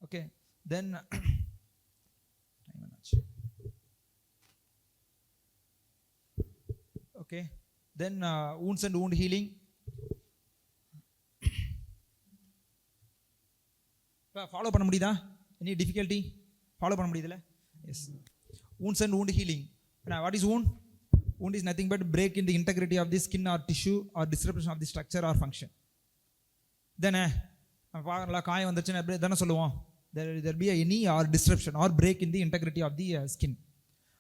Okay, then okay, then wounds and wound healing. Follow பண்ண முடியுதா? Any difficulty? Follow பண்ண முடியுதுல? Yes. Wounds and wound healing. Now what is wound? Wound is nothing but break in the integrity of the skin or tissue or disruption of the structure or function. Then பாக்கறல காயம் வந்துச்சுன்னா அப்படியே தான சொல்லுவோம். There be any or disruption or break in the integrity of the skin.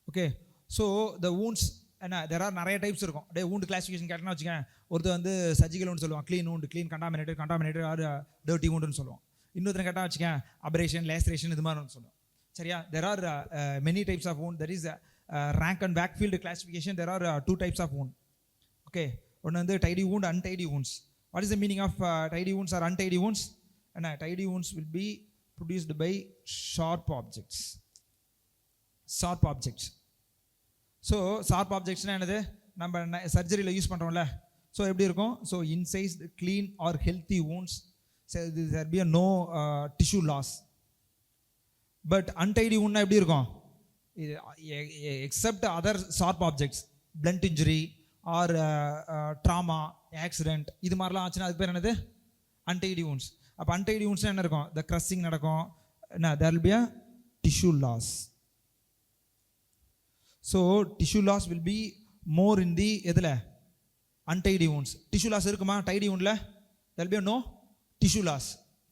Okay, so the wounds and there are நிறைய types இருக்கும். டே wound classification கேட்டனா வச்சுக்கேன், ஒருத்தர் வந்து சர்ஜிக்கல் wound சொல்லுவான், clean wound, clean, contaminated or dirty wound னு சொல்லுவான். இன்னொருத்தர் கேட்டா வச்சுக்கேன் abrasion, laceration இது மாதிரி சொல்லுவான். சரியா? There are many types of wound. There is rank and backfield classification. There are two types of wound. Okay, ஒன்னு வந்து tidy wound, untidy wounds. What is the meaning of tidy wounds or untidy wounds? And tidy wounds will be produced by sharp objects. Sharp objects. So sharp objects na enadhu நம்ம சர்ஜரியில use பண்றோம்ல. So எப்படி இருக்கும்? So incised, clean or healthy wounds, so there be no tissue loss. But untidy wound எப்படி இருக்கும்? Except other sharp objects, blunt injury or trauma, accident, இது மாதிரிலாம் ஆச்சுன்னா அதுக்கு பேர் என்னது? Untidy wounds. அப்போ untidy wounds என்ன இருக்கும்? The crushing நடக்கும், there will be a tissue loss. So tissue loss will be more in the எதுல? Untidy wounds. Tissue loss இருக்குமா tidy woundல? There will be no tissue loss.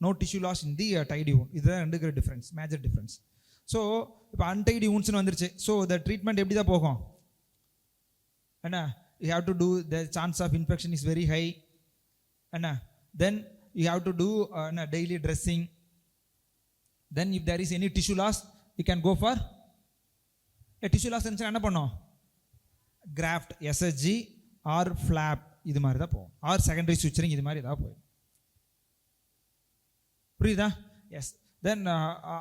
No tissue loss in the tidy wound. இதுதான் ரெண்டுக்கு difference, major difference. So இப்போ untidy wounds வந்துருச்சு. So the treatment எப்படி தான் போகும்? என்ன? You have to do, the chance of infection is very high. என்ன? Then you have to do daily dressing. Then if there is any tissue loss, you can go for a tissue loss. என்ன பண்ணோம்? graft, SSG or flap இது மாதிரி தான் போகும், or secondary suturing இது மாதிரி தான் போகும். புரியுதா? எஸ். தென்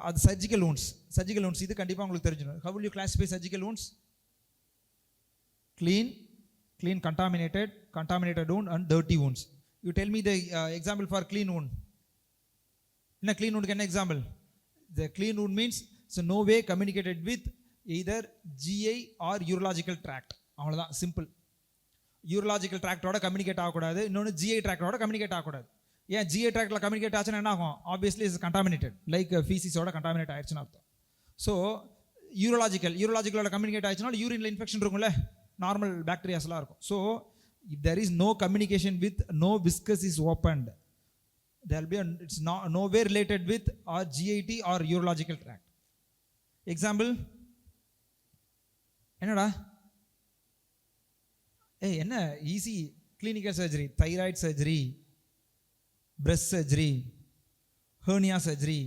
அது சர்ஜிக்கல் wounds. சர்ஜிக்கல் wounds இது கண்டிப்பாக உங்களுக்கு தெரிஞ்சிடும். How will you classify surgical wounds? Clean, contaminated wound and dirty wounds. You tell me the example for clean wound. என்ன clean wound என்ன example? The clean wound means so no way communicated with either GI or urological tract. அவ்வளோதான், simple. யூரலாஜிக்கல் ட்ராக்டோட communicate ஆகக்கூடாது, இன்னொன்று GI ட்ராக்டோட communicate ஆகக்கூடாது. ஏன் GI ட்ராக்டில் communicate ஆச்சுன்னா என்ன ஆகும்? ஆப்வியஸ்லி இஸ் கண்டாமினேட்டட், லைக் ஃபீசிஸோட கண்டாமினேட் ஆயிடுச்சுன்னு அர்த்தம். ஸோ யூரலாஜிக்கலோட கம்யூனிகேட் ஆயிடுச்சுன்னா யூரின்ல இன்ஃபெக்ஷன் இருக்கும்ல, நார்மல் பாக்டீரியாஸ்லாம் இருக்கும். So if there is no communication with, no viscous is opened, there will be it's no way related with or GIT or urological tract. Example என்னடா? என்ன easy, clinical surgery, thyroid surgery, breast surgery, hernia surgery,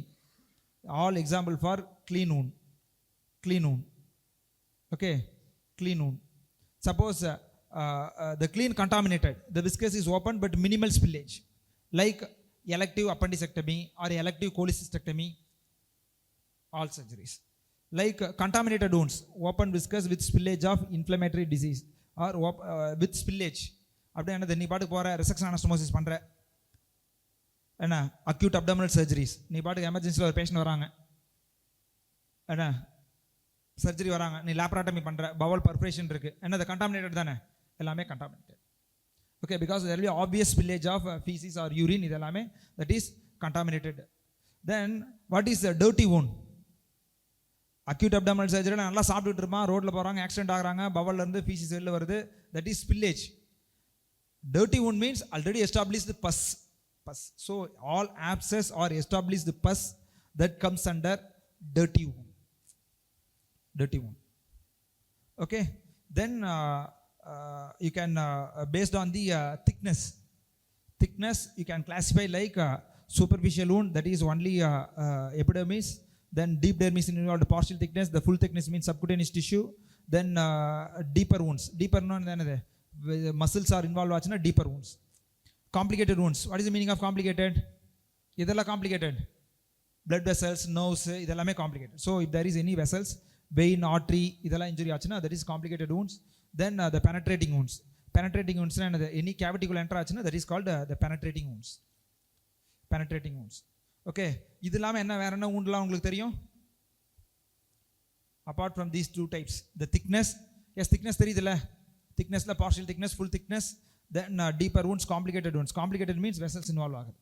all example for clean wound. Okay, clean wound. Suppose the clean contaminated, the viscous is open but minimal spillage, like elective appendicectomy or elective cholecystectomy, all surgeries. Like contaminated wounds, open viscous with spillage of inflammatory disease or with spillage. அப்படியே என்னது, நீ பாட்டுக்கு போகிற ரெசெக்ஷன் anastomosis பண்ணுற, என்ன acute abdominal surgeries, நீ பாட்டுக்கு எமர்ஜென்சியில் ஒரு பேஷண்ட் வராங்க, என்ன சர்ஜரி வராங்க, நீ லேப்ராட்டமி பண்ணுற, பவல் பர்ஃபரேஷன் இருக்குது, என்னது கண்டாமினேட்டட் தானே? எல்லாமே contaminated. Okay, because there will be obvious spillage of feces or urine, இது எல்லாமே that is contaminated. Then what is a dirty wound? Acute abdominal சர்ஜரியில் நல்லா சாப்பிட்டுட்டு இருப்பான், ரோட்டில் போகிறாங்க, ஆக்சிடென்ட் ஆகிறாங்க, பவல்லேருந்து ஃபீசிஸ் வெளில வருது, that is spillage. Dirty wound means already established pus. So all abscess or established pus that comes under dirty wound. Okay, then you can based on the thickness you can classify like superficial wound, that is only epidermis, then deep dermis involved partial thickness, the full thickness means subcutaneous tissue, then deeper wounds. Deeper no enadhu, muscles are involved aachuna deeper wounds. Complicated wounds, what is the meaning of complicated? idella complicated, blood vessels, nerves, idellame complicated. So if there is any vessels, vein, artery, idella injury aachuna, that is complicated wounds. Then the penetrating wounds na any cavity kulla enter aachuna, that is called the penetrating wounds. Okay, இது இல்லாமல் என்ன வேற என்ன woundலாம் உங்களுக்கு தெரியும்? apart from these two types, the thickness, yes, thickness தெரியுதுல்ல, thicknessல partial thickness, full thickness, then deeper wounds, complicated means vessels involve ஆகுது.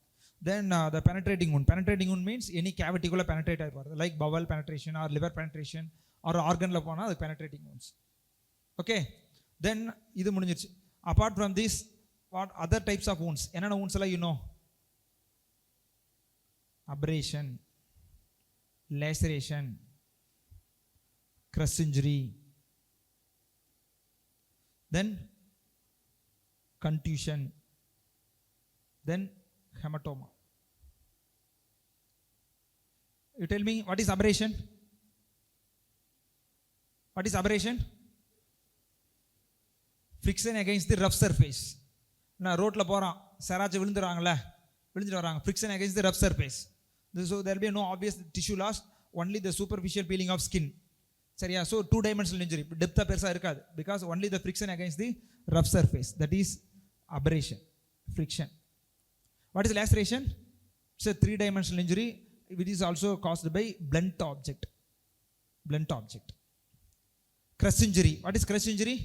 Then the penetrating wound means any cavity குள்ள penetrate ஆகி போகிறது, like bowel penetration or liver penetration or organல போனால் அது penetrating wounds. Okay, then இது முடிஞ்சிருச்சு. apart from this, what other types of wounds, என்னென்ன wounds எல்லாம் you know? abrasion, laceration, crush injury, then contusion, then hematoma. You tell me, what is abrasion? What is abrasion? Friction against the rough surface. நான் ரோட்டில் போகிறான், சராச்சு விழுந்துட்டு வராங்க, friction against the rough surface. So there will be no obvious tissue loss, only the superficial peeling of skin. சரியா? So 2-dimensional injury, டெப்த்தாக பெருசாக இருக்காது, because only the friction against the rough surface, that is abrasion, friction. What is laceration? It's a 3-dimensional injury which is also caused by blunt object. Crush injury, what is crush injury?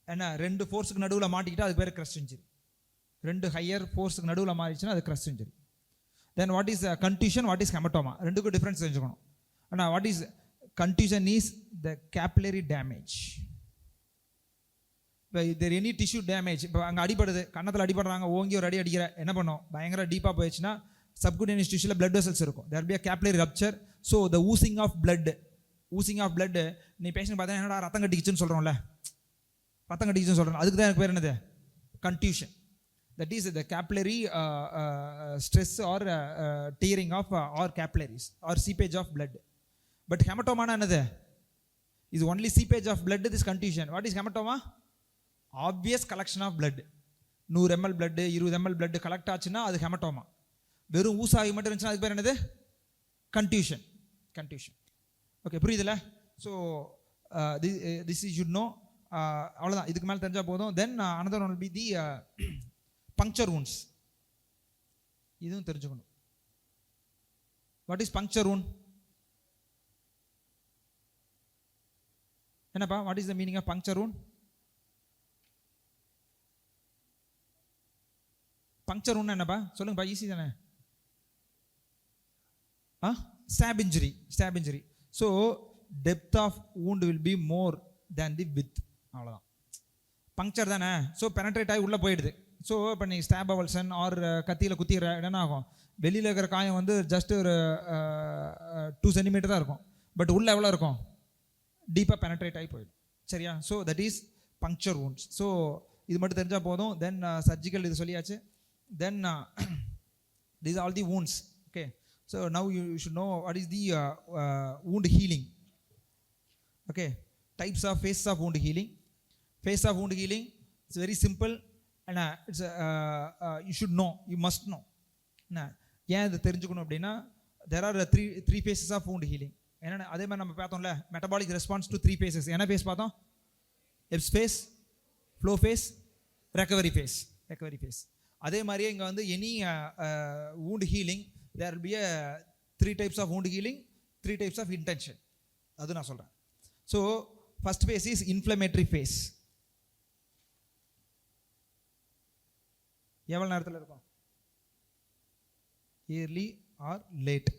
என்ன, 2 ஃபோர்ஸுக்கு நடுவில் மாட்டிக்கிட்டா அது பேர் crush injury. 2 higher ஃபோர்ஸுக்கு நடுவில் மாறிச்சுன்னா அது crush injury. Then what is contusion, what is hematoma? ரெண்டுக்கும் difference தெரிஞ்சுக்கணும். Now what is contusion? Is the capillary damage. If there any tissue damage, இப்போ அங்கே அடிப்படுது, கன்னத்தில் அடிப்படுறாங்க, ஓங்கி ஒரு அடி அடிக்கிற, என்ன பண்ணோம், பயங்கர டீப்பாக போயிடுச்சுன்னா சப்குடேனியஸ் டிஷ்யூல blood vessels இருக்கும், there will be a capillary rupture. So the oozing of blood, நீ பேஷண்ட் பார்த்தா என்னடா ரத்தம் கட்டிக்கிச்சுன்னு சொல்கிறோம்ல, ரத்தம் கட்டிக்கிச்சுன்னு சொல்கிறோம், அதுக்கு தான் எனக்கு பேர் என்னது, contusion. That is the capillary stress or tearing of or capillaries or seepage of blood. But hematoma என்னது, is only seepage of blood, this contusion. What is hematoma? Obvious collection of blood. 100 ml blood, 20 ml blood collect ஆச்சுன்னா அது hematoma. வெறும் ஊசாகி மட்டும் இருந்துச்சுன்னா அதுக்கு பேர் என்னது, contusion. Okay, புரியுதுல்ல? So this you should know. அவ்வளோதான், இதுக்கு மேலே தெரிஞ்சால் போதும். தென் another one will be the puncture wounds. இதுவும் தெரிஞ்சுக்கணும். What is puncture wound? என்னப்பா, what is the meaning of puncture wound? puncture wound என்னப்பா சொல்லுங்கப்பா, ஈஸி தானே. stab injury. So depth of wound will be more than the width. அவ்வளோதான், puncture தானே. So penetrate ஆகி உள்ளே போயிடுது. ஸோ இப்போ நீ ஸ்டாப் அவல்சன் ஆர் கத்தியில் குத்திக்கிற என்ன ஆகும், வெளியில் இருக்கிற காயம் வந்து ஜஸ்ட் ஒரு 2 சென்டிமீட்டர் தான் இருக்கும், பட் உள்ளே எவ்வளோ இருக்கும், டீப்பாக பெனட்ரேட் ஆகி போயிடும். சரியா? So that is puncture wounds. So இது மட்டும் தெரிஞ்சால் போதும். தென் சர்ஜிக்கல் இது சொல்லியாச்சு. தென் these are all the wounds. Okay, so now you should know what is the wound healing. Okay, types of phases of wound healing. Phase of wound healing, it's very simple and it's you should know, you must know. ஏன் இது தெரிஞ்சுக்கணும் அப்படின்னா, there are three phases of wound healing. என்னென்ன, அதே மாதிரி நம்ம பார்த்தோம்ல, metabolic response to 3 phases. என்ன phase பார்த்தோம்? Ebb phase, flow phase, recovery phase. அதே மாதிரியே இங்கே வந்து any wound healing, there will be 3 types of wound healing, 3 types of intention. அது நான் சொல்கிறேன். So first phase is inflammatory phase. எவ்வளோ நேரத்தில் இருக்கும், இயர்லி ஆர் லேட்,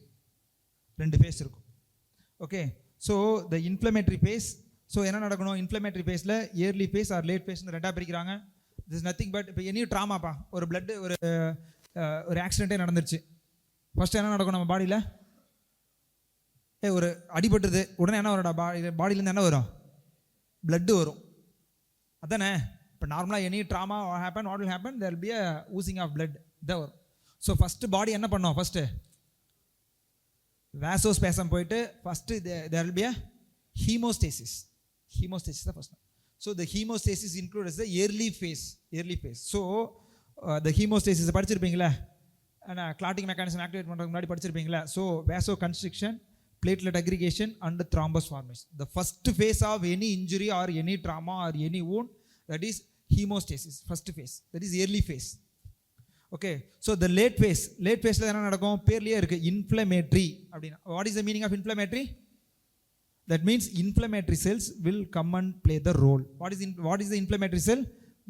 2 phase இருக்கும். Okay, so the inflammatory phase. ஸோ என்ன நடக்கணும், இன்ஃப்ளமேட்டரி phase-ல இயர்லி phase ஆர் லேட் phase-னு 2ஆக பிரிக்கிறாங்க. திஸ் இஸ் நத்திங் பட், இப்போ எனி ட்ராமாப்பா, ஒரு பிளட்டு ஒரு ஆக்சிடென்ட்டே நடந்துருச்சு, ஃபஸ்ட்டு என்ன நடக்கும் நம்ம பாடியில், ஒரு அடிபட்டுருது, உடனே என்ன வரும்டா, பாடியிலேருந்து என்ன வரும், பிளட்டு வரும், அதானே. இப்போ நார்மலாக any trauma happen, what will happen, there will be a oozing of blood, இதான் வரும். ஸோ ஃபஸ்ட்டு பாடி என்ன பண்ணோம், ஃபஸ்ட்டு வேசோஸ்பேசம் போயிட்டு first there will be a hemostasis தான் first. So the hemostasis include as the early phase. So the hemostasis படிச்சிருப்பீங்களா, clotting mechanism activate பண்ணுறதுக்கு முன்னாடி படிச்சிருப்பீங்களா. So vasoconstriction, platelet aggregation and thrombus formation. The first phase of any injury or any trauma or any wound, that is hemostasis, first phase, that is early phase. ஓகே, so the late ஃபேஸில் என்ன நடக்கும்? பேர்லேயே இருக்குது inflammatory அப்படின்னா. What is the meaning of inflammatory? That means inflammatory cells will come and play the role. What is the inflammatory cell?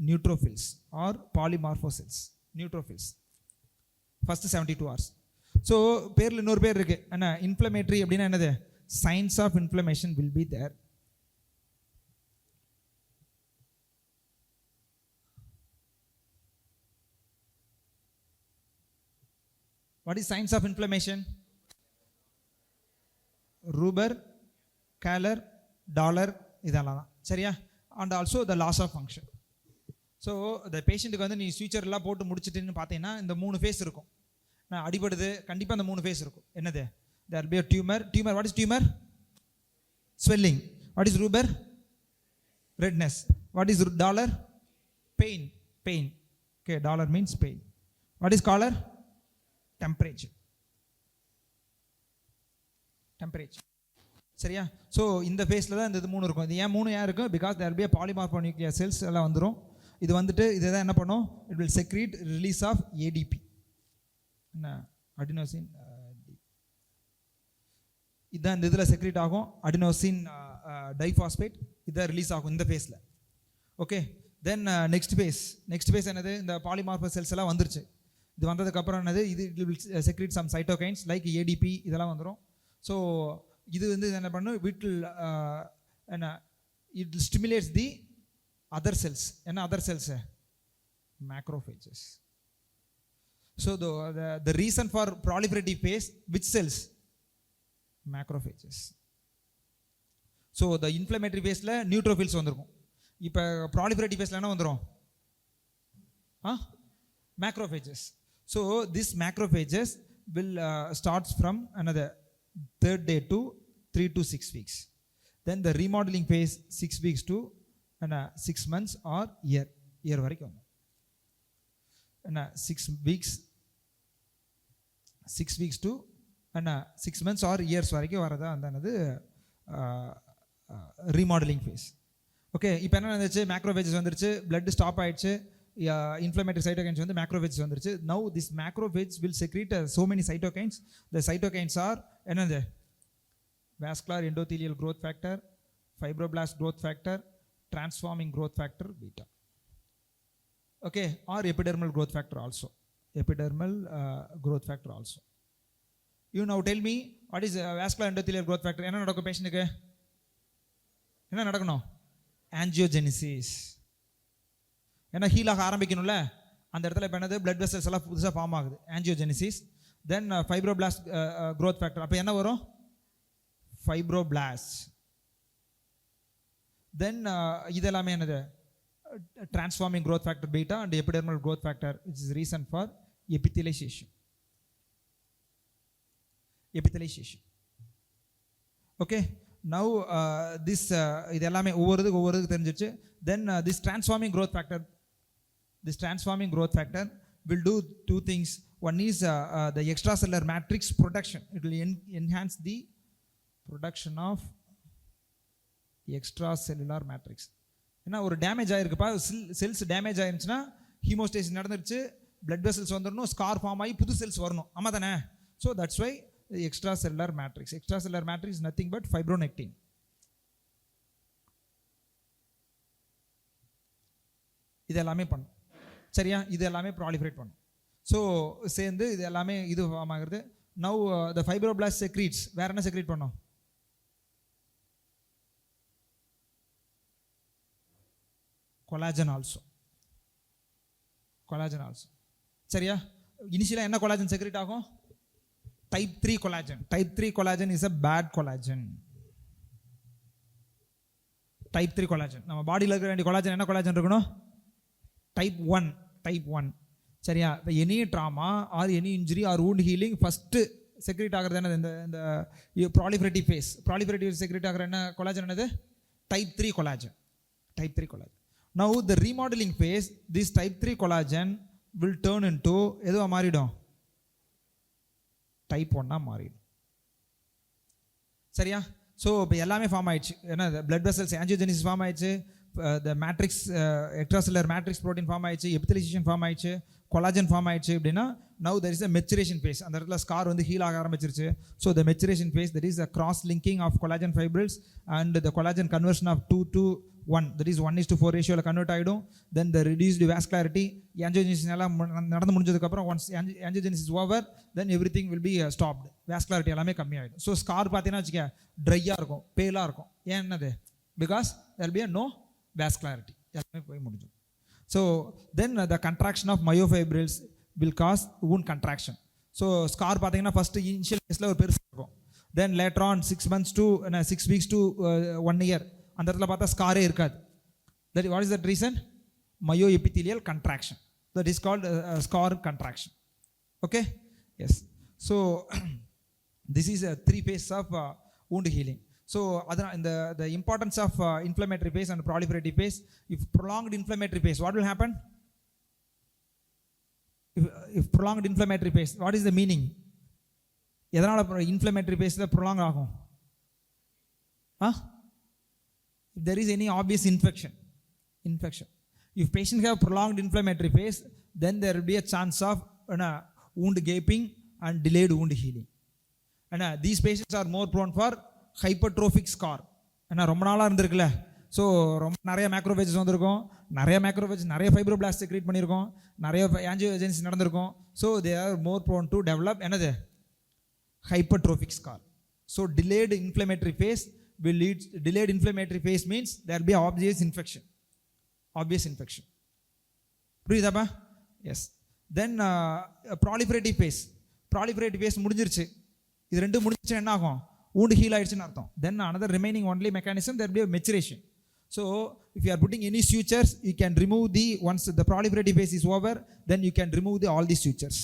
Neutrophils or polymorphocells. Neutrophils. First 72 hours. So பேரில் இன்னொரு பேர் இருக்கு என்ன? இன்ஃப்ளமேட்டரி அப்படின்னா என்னது? Signs of inflammation will be there. What is signs of inflammation? Ruber, Kaller, Dollar இதெல்லாம் தான், சரியா? And also the loss of function. So இந்த பேஷண்ட்டுக்கு வந்து நீ ஃபியூச்சர்லாம் போட்டு முடிச்சுட்டுன்னு பார்த்தீங்கன்னா இந்த 3 ஃபேஸ் இருக்கும். நான் அடிபடுது, கண்டிப்பாக அந்த 3 ஃபேஸ் இருக்கும். என்னது? There be tumor. What is tumor? Swelling. What is rubor? Redness. What is dolor? Pain. Okay, dolor means pain. What is calor? Temperature. சரியா? ஸோ இந்த ஃபேஸில் தான் இந்த இது 3 இருக்கும். இது ஏன் 3 ஏன் இருக்கும்? Because there be polymorphonuclear cells எல்லாம் வந்துடும். இது வந்துட்டு இதை தான் என்ன பண்ணும்? It will secrete release of ATP, என்ன அடினோசின். இதுதான் இந்த இதில் செக்ரீட் ஆகும், அடினோசின் டைஃபாஸ்பேட். இதுதான் ரிலீஸ் ஆகும் இந்த ஃபேஸில். ஓகே, தென் நெக்ஸ்ட் ஃபேஸ் என்னது? இந்த பாலிமார்பஸ் செல்ஸ் எல்லாம் வந்துருச்சு. இது வந்ததுக்கப்புறம் என்னது? இது it will secrete some cytokines like ATP இதெல்லாம் வந்துடும். ஸோ இது வந்து என்ன பண்ணும்? என்ன it stimulates the other cells. என்ன other cells? Macrophages. So the reason for proliferative phase, which cells? Macrophages. So the inflammatory phaseல நியூட்ரோஃபில்ஸ் வந்திருக்கும். இப்போ proliferative phaseல என்ன வந்துடும்? Macrophages. So this macrophages will starts from another 3rd day to 3 to 6 weeks. Then the remodeling phase 6 weeks to 6 months or year வரைக்கும். 6 weeks to 6 months or years வரைக்கும் வரதா அந்த remodelling face. Okay, இப்போ என்ன நடந்துச்சு? Macrophages வந்துருச்சு, blood stop ஆயிடுச்சு, inflammatory cytokines வந்து macrophages வந்துருச்சு. Now this macrophages will secrete so many cytokines. The cytokines are என்னது? vascular endothelial growth factor, fibroblast growth factor, transforming growth factor beta. Okay, or epidermal growth factor also. You now tell me what is vascular endothelial growth factor? என்ன நடக்கும் பேஷண்ட்டுக்கு? என்ன நடக்கணும்? angiogenesis. ஏன்னா heel ஆக ஆரம்பிக்கணும்ல, அந்த இடத்துல இப்போ என்னது? பிளட் வெசல்ஸ் எல்லாம் புதுசாக ஃபார்ம் ஆகுது, angiogenesis. Then fibroblast growth factor. அப்போ என்ன வரும்? ஃபைப்ரோபிளாஸ்ட். தென் இதெல்லாமே என்னது? Transforming growth factor beta and epidermal growth factor, which is reason for epithelization. Okay, now this இது எல்லாமே ஒவ்வொருதுக்கு தெரிஞ்சிச்சு. Then this transforming growth factor will do 2 things. One is the extracellular matrix production. It will enhance the production of extracellular matrix. ஏன்னா ஒரு damage ஆகிருக்குப்பா, cells damage ஆயிருந்துச்சுன்னா haemostasis நடந்துருச்சு, blood vessels வந்துடணும், ஸ்கார் ஃபார்ம் ஆகி புது செல்ஸ் வரணும். ஆமாம் தானே? So that's why extracellular matrix is nothing but fibronectin. இது எல்லாமே பண்ணும், சரியா? இது எல்லாமே ப்ராலிஃபரேட் பண்ணும். ஸோ சேர்ந்து இது எல்லாமே இது ஃபார்ம் ஆகுறது. Now the fibroblast secretes. வேற என்ன செக்ரீட் பண்ணும்? Collagen also. சரியா? இனிஷியலாக என்ன கொலாஜன் செக்ரீட் ஆகும்? type 3 collagen. Type 3 collagen is a bad collagen. Type 3 collagen. நம்ம பாடியில் இருக்கிற வேண்டிய கொலாஜன் என்ன கொலாஜன் இருக்கணும்? Type 1. சரியா? இப்போ any drama or any injury R wound healing first secrete ஆகிறது என்னது? இந்த ப்ராலிஃபரேட்டிவ் ஃபேஸ். ப்ராலிஃபரேட்டிவ் செக்ரேட் ஆகிற என்ன கொலாஜன் என்னது? Type 3 collagen. Now the remodeling phase, this type 3 collagen will turn into எதுவாக மாறிடும்? டைப் 1 மாறிடும். சரியா? ஸோ இப்போ எல்லாமே ஃபார்ம் ஆயிடுச்சு. ஏன்னா பிளட் வெசல்ஸ் ஆன்ஜியோஜெனிசிஸ் ஃபார்ம் ஆயிடுச்சு, the matrix extracellular matrix protein form ஆயிடுச்சு, எபித்தலைசேஷன் ஃபார்ம் ஆயிடுச்சு, கொலாஜன் ஃபார்ம் ஆயிடுச்சு அப்படின்னா now there is a maturation phase. அந்த இடத்துல ஸ்கார் வந்து ஹீல் ஆக ஆரம்பிச்சிருச்சு. So the maturation phase, that is a cross linking of collagen fibrils and the collagen conversion of 2 to 1, that is 1:4 ratio convert ஆகிடும். then the reduced vascularity, angiogenesis எல்லாம் நடந்து முடிஞ்சதுக்கப்புறம் once angiogenesis is over, then everything will be stopped. vascularity எல்லாமே கம்மியாகிடும். So scar பார்த்தீங்கன்னா வச்சுக்க ட்ரையாக இருக்கும், பேலாக இருக்கும். ஏன் என்னது? Because there will be no vascularity. எல்லாமே போய் முடிஞ்சிடும். So then the contraction of myofibrils will cause wound contraction. So scar பார்த்தீங்கன்னா ஃபர்ஸ்ட் இனிஷியல் ஃபேஸில் ஒரு பெருசாக இருக்கும். then later on 6 months to 6 weeks to 1 year அந்த இடத்துல பார்த்தா ஸ்காரே இருக்காது. that what is that reason? myoepithelial contraction, that is called scar contraction. Okay, yes. So this is a 3 phases of wound healing. So the importance of inflammatory phase and proliferative phase. If prolonged inflammatory phase, what will happen? If prolonged inflammatory phase, what is the meaning? எதனால inflammatory phase prolong ஆகும்? If there is any obvious infection. If patient have prolonged inflammatory phase, then there will be a chance of wound gaping and delayed wound healing. And these patients are more prone for hypertrophic scar. ஏன்னா ரொம்ப நாளாக இருந்திருக்குல்ல, so ரொம்ப நிறைய macrophages வந்திருக்கும், நிறைய fibroblast create பண்ணியிருக்கோம், நிறைய angiogenesis நடந்திருக்கும். So they are more prone to develop என்னது? Hypertrophic scar. So delayed inflammatory phase will lead, delayed inflammatory phase means there will be obvious infection. புரியுதாப்பா? எஸ். தென் ப்ராலிஃபரேட்டிவ் ஃபேஸ் முடிஞ்சிருச்சு. இது ரெண்டும் முடிஞ்சிச்சு என்ன ஆகும்? wound heal ஆயிடுச்சுன்னு அர்த்தம். then another remaining only mechanism, there will be a maturation. So if you are putting any sutures, you can remove once the proliferative phase is over, then you can remove all the sutures.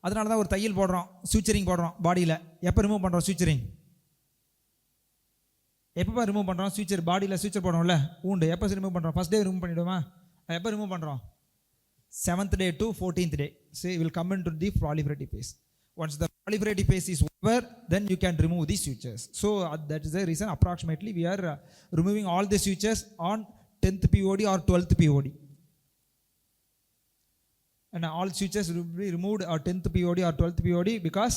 அதனால தான் ஒரு தையல் போடுறோம், சூச்சரிங் போடுறோம் பாடியில். எப்போ remove பண்ணுறோம் சூச்சரிங்? எப்போ ரிமூவ் பண்ணுறோம் சூச்சர்? பாடியில் சூச்சர் போடுறோம்ல, wound எப்போ ரிமூவ் பண்ணுறோம்? ஃபர்ஸ்ட் டே ரிமூவ் பண்ணிவிடுமா? எப்போ ரிமூவ் பண்ணுறோம்? 7th day to 14th day. So it will come into the proliferative phase. Once the proliferative phase is over, then you can remove the sutures. So that is the reason approximately we are removing all the sutures on 10th POD or 12th POD. And all sutures will be removed on 10th POD or 12th POD because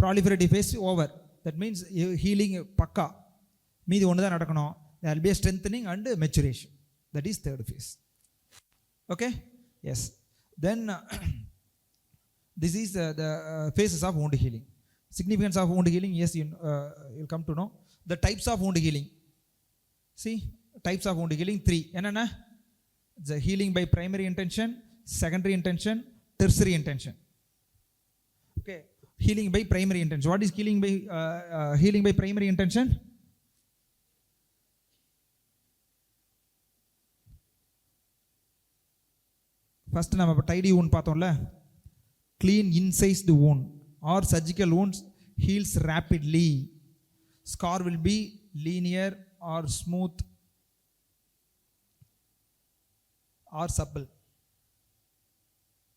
proliferative phase is over. That means healing pakka. மீதி ஒன்று தான் நடக்கணும். There will be a strengthening and maturation. That is third phase. Okay? Yes. Then this is the phases of wound healing. Significance of wound healing, yes, you'll come to know. The types of wound healing. See, types of wound healing 3. Enna? The healing by primary intention, secondary intention, tertiary intention. Okay, healing by primary intention. What is healing by primary intention? First நம்ம tidy wound பார்த்தோம்ல. Clean incised wound or surgical wounds heals rapidly. Scar will be linear or smooth or supple.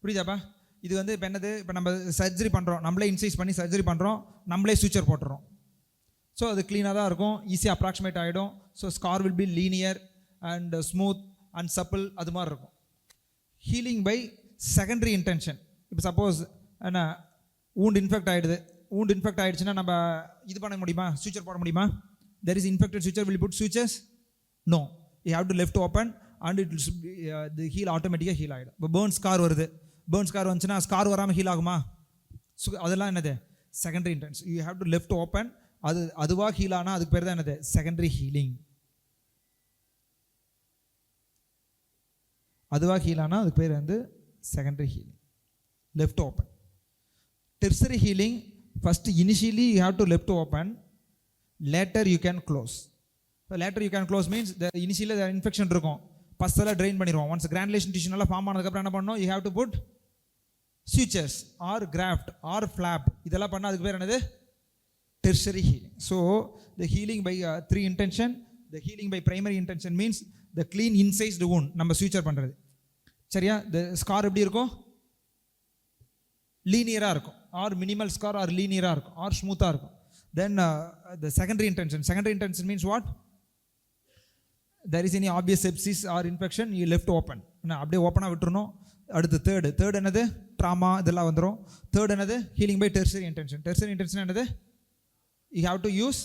புரியுதாப்பா? இது வந்து இப்போ என்னது? இப்போ நம்ம surgery பண்ணுறோம், நம்மளே இன்சைஸ் பண்ணி சர்ஜரி பண்ணுறோம், நம்மளே சூச்சர் போட்டுறோம். ஸோ அது க்ளீனாக தான் இருக்கும், ஈஸியாக அப்ராக்சிமேட் ஆகிடும். So scar will be linear and smooth and supple, அது மாதிரி இருக்கும். Healing by secondary intention. இப்போ சப்போஸ் என்ன wound இன்ஃபெக்ட் ஆகிடுச்சுன்னா நம்ம இது பண்ண முடியுமா? சூச்சர் போட முடியுமா? there is infected suture, will you put sutures? No, you have to left open and it will the heal automatically heal ஆகிடும். இப்போ பேர்ன் ஸ்கார் வந்துச்சுன்னா ஸ்கார் வராமல் ஹீல் ஆகுமா? அதெல்லாம் என்னது? Secondary intention. You have to left open, அதுவாக heel ஆனால் அதுக்கு பேர் தான் என்னது? Secondary healing. அதுவாக ஹீல் ஆனால் அதுக்கு பேர் வந்து secondary healing, left open. Tertiary healing, first initially you have to left open, later you can close. So later you can close means initially the infection இருக்கும், pus எல்லாம் drain பண்ணிடுவோம். once granulation tissue நல்லா form ஆனதுக்கப்புறம் என்ன பண்ணணும்? you have to put sutures or graft or flap. இதெல்லாம் பண்ணால் அதுக்கு பேர் என்னது? tertiary healing. So the healing by 3 intention, the healing by primary intention means the clean incised wound நம்ம suture பண்ணுறது. சரியா? the scar எப்படி இருக்கும்? லீனியராக இருக்கும், ஆர் மினிமல் ஸ்கார் ஆர் லீனியராக இருக்கும், ஆர் ஸ்மூத்தாக இருக்கும். Then the secondary intention means what? there is any obvious sepsis or infection, you left open. அப்படியே ஓப்பனாக விட்டுருணும். அடுத்து தேர்டு என்னது, ட்ராமா இதெல்லாம் வந்துடும். தேர்ட் என்னது, healing by tertiary intention. Tertiary intention என்னது, you have to use